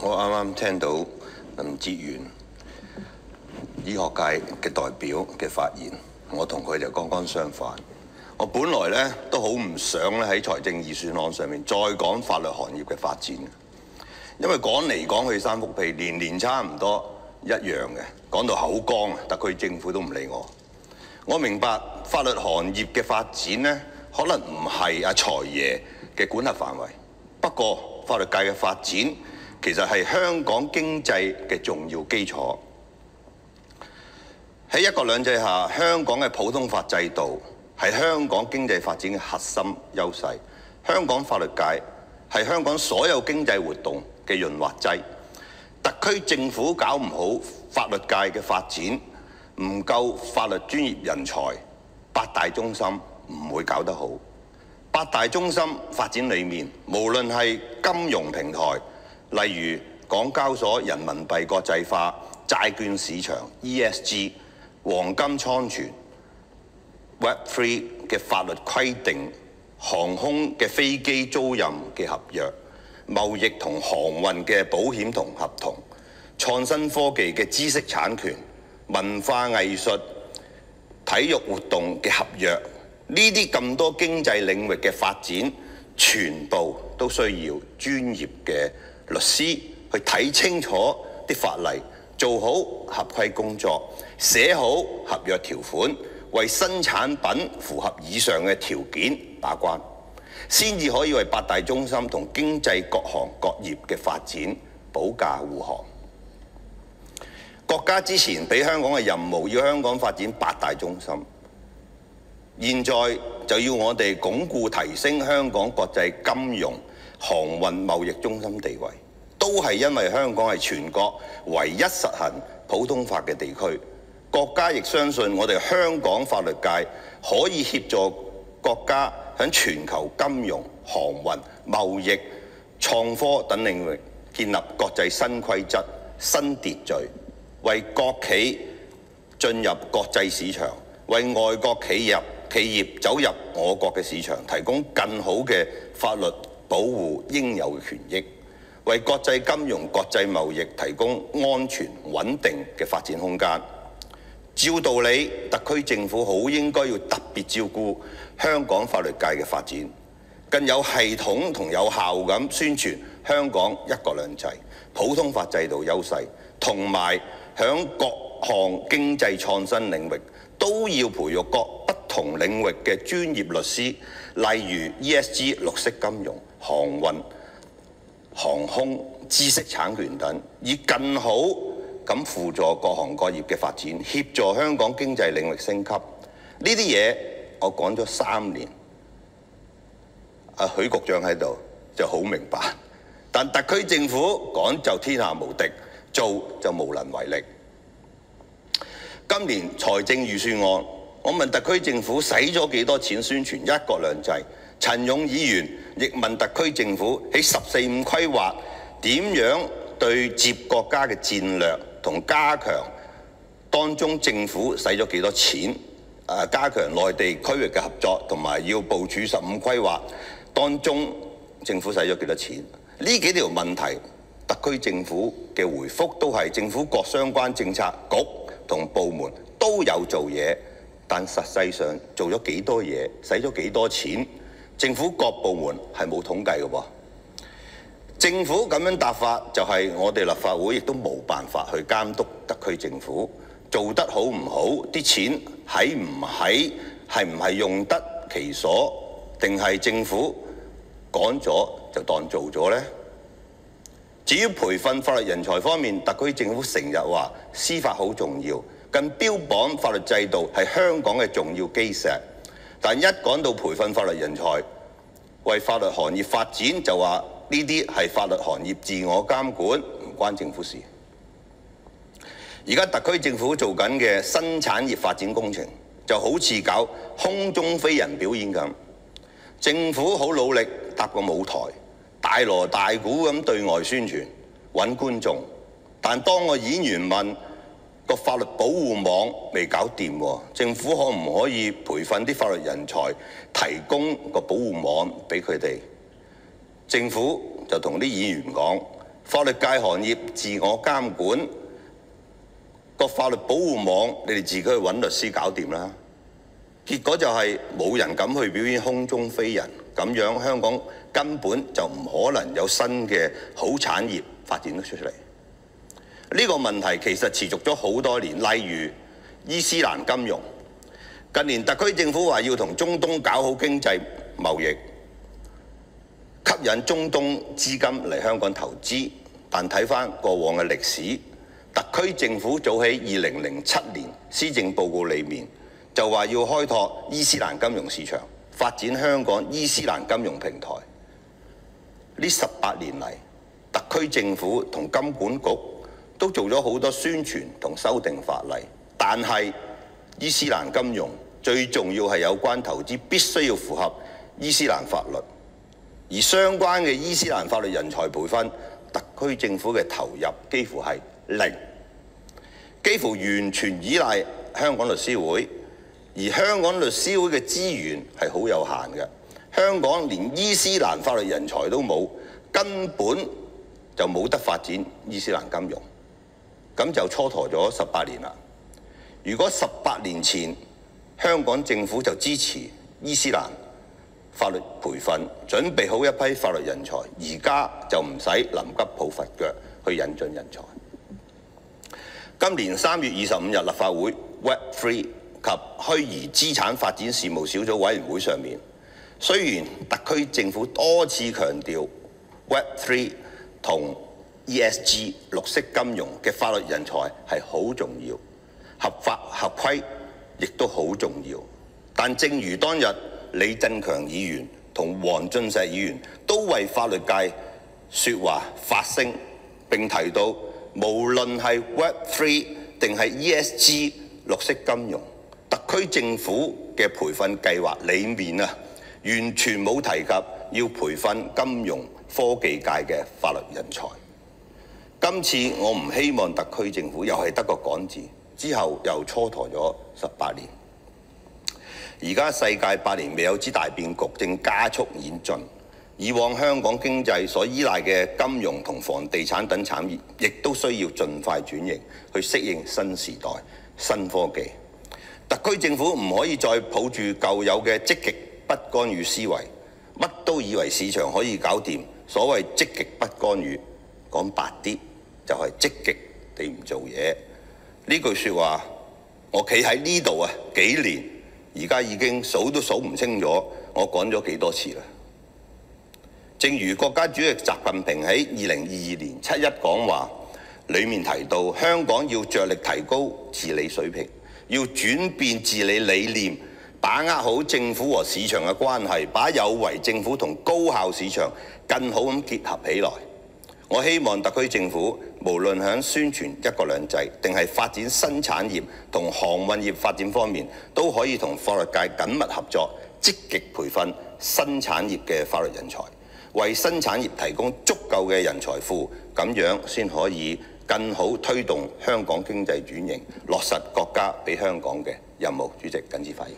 我啱啱聽到林哲玄醫學界嘅代表嘅發言，我同佢就剛剛相反。我本來咧都好唔想咧喺財政預算案上面再講法律行業嘅發展，因為講嚟講去三幅被，年年差唔多一樣嘅，講到口乾，特區政府都唔理我。我明白法律行業嘅發展咧，可能唔係阿財爺嘅管轄範圍，不過法律界嘅發展其實係香港經濟嘅重要基礎。喺一國兩制下，香港嘅普通法制度係香港經濟發展嘅核心優勢。香港法律界係香港所有經濟活動嘅潤滑劑。特區政府搞唔好法律界嘅發展，唔夠法律專業人才，八大中心唔會搞得好。八大中心發展裡面，無論係金融平台，例如港交所人民幣國際化、債券市場、ESG、黃金倉存、Web3 嘅法律規定、航空嘅飛機租賃嘅合約、貿易同航運嘅保險同合同、創新科技嘅知識產權、文化藝術、體育活動嘅合約，呢啲咁多經濟領域嘅發展，全部都需要專業嘅律師去睇清楚啲法例，做好合規工作，寫好合約條款，為新產品符合以上嘅條件把關，先至可以為八大中心同經濟各行各業嘅發展保駕護航。國家之前俾香港嘅任務要香港發展八大中心，現在就要我哋鞏固提升香港國際金融、航運、貿易中心地位，都係因為香港係全國唯一實行普通法嘅地區。國家亦相信我哋香港法律界可以協助國家喺全球金融、航運、貿易、創科等領域建立國際新規則、新秩序，為國企進入國際市場，為外國企業走入我國嘅市場提供更好嘅法律保護應有嘅權益，為國際金融、國際貿易提供安全穩定嘅發展空間。照道理，特區政府好應該要特別照顧香港法律界嘅發展，更有系統同有效咁宣傳香港一國兩制、普通法制度優勢，同埋響各項經濟創新領域都要培育各不同領域嘅專業律師，例如 ESG、綠色金融、航運、航空、知識產權等，以更好咁輔助各行各業嘅發展，協助香港經濟領域升級。呢啲嘢我講咗3年，許局長喺度就好明白，但特區政府講就天下無敵，做就無能為力。今年財政預算案，我問特區政府使咗幾多錢宣傳一國兩制？陳勇議員亦問特區政府喺十四五規劃點樣對接國家嘅戰略同加強當中政府使咗幾多錢？加強內地區域嘅合作同埋要部署15規劃當中政府使咗幾多錢？呢幾條問題，特區政府嘅回覆都係政府各相關政策局同部門都有做嘢，但實際上做咗幾多嘢，使咗幾多錢，政府各部門係冇統計嘅噃。政府咁樣答法，就係我哋立法會亦都冇辦法去監督特區政府做得好唔好，啲錢係唔係用得其所，定係政府講咗就當做咗呢？至於培訓法律人才方面，特區政府成日話司法好重要，更標榜法律制度係香港嘅重要基石。但一講到培訓法律人才，為法律行業發展，就話呢啲係法律行業自我監管，唔關政府事。而家特區政府做緊嘅新產業發展工程，就好似搞空中飛人表演咁。政府好努力搭個舞台，大鑼大鼓咁對外宣傳，揾觀眾。但當個演員問個法律保護網未搞掂喎，政府可唔可以培訓啲法律人才，提供個保護網俾佢哋？政府就同啲演員講，法律界行業自我監管，個法律保護網你哋自己去揾律師搞掂啦。結果就係冇人敢去表演空中飛人，咁樣香港根本就唔可能有新嘅好產業發展得出嚟。呢個問題其實持續咗好多年，例如伊斯蘭金融。近年特區政府話要同中東搞好經濟貿易，吸引中東資金嚟香港投資，但睇返過往嘅歷史，特區政府早喺2007年施政報告裏面就話要開拓伊斯蘭金融市場，發展香港伊斯蘭金融平台。呢18年嚟，特區政府同金管局都做咗好多宣傳同修訂法例，但係伊斯蘭金融最重要係有關投資必須要符合伊斯蘭法律，而相關嘅伊斯蘭法律人才培訓，特區政府嘅投入幾乎係零，幾乎完全依賴香港律師會，而香港律師會嘅資源係好有限嘅，香港連伊斯蘭法律人才都冇，根本就冇得發展伊斯蘭金融，咁就蹉跎咗18年啦。如果18年前香港政府就支持伊斯蘭法律培訓，準備好一批法律人才，而家就唔使臨急抱佛腳去引進人才。今年3月25日立法會 Web3 及虛擬資產發展事務小組委員會上面，雖然特區政府多次強調 Web3 同 ESG 綠色金融嘅法律人才係好重要，合法合規亦都好重要，但正如當日李鎮強議員同黃俊碩議員都為法律界說話發聲，並提到無論係 Web3 定係 ESG 綠色金融，特區政府嘅培訓計劃裡面啊，完全冇提及要培訓金融科技界嘅法律人才。今次我唔希望特區政府又係得個講字，之後又蹉跎咗18年。而家世界百年未有之大變局正加速演進，以往香港經濟所依賴嘅金融同房地產等產業，亦都需要盡快轉型，去適應新時代、新科技。特區政府唔可以再抱住舊有嘅積極不干預思維，乜都以為市場可以搞掂。所謂積極不干預，講白啲就係積極地唔做嘢。呢句説話，我企喺呢度啊幾年，而家已經數都數唔清楚，我講咗幾多次啦。正如國家主席習近平喺2022年7·1講話裡面提到，香港要着力提高治理水平，要轉變治理理念，把握好政府和市場嘅關係，把有為政府同高效市場更好咁結合起來。我希望特區政府無論喺宣傳一國兩制，定係發展新產業同航運業發展方面，都可以同法律界緊密合作，積極培訓新產業嘅法律人才，為新產業提供足夠嘅人才庫，咁樣先可以更好推動香港經濟轉型，落實國家俾香港嘅任務。主席，謹此發言。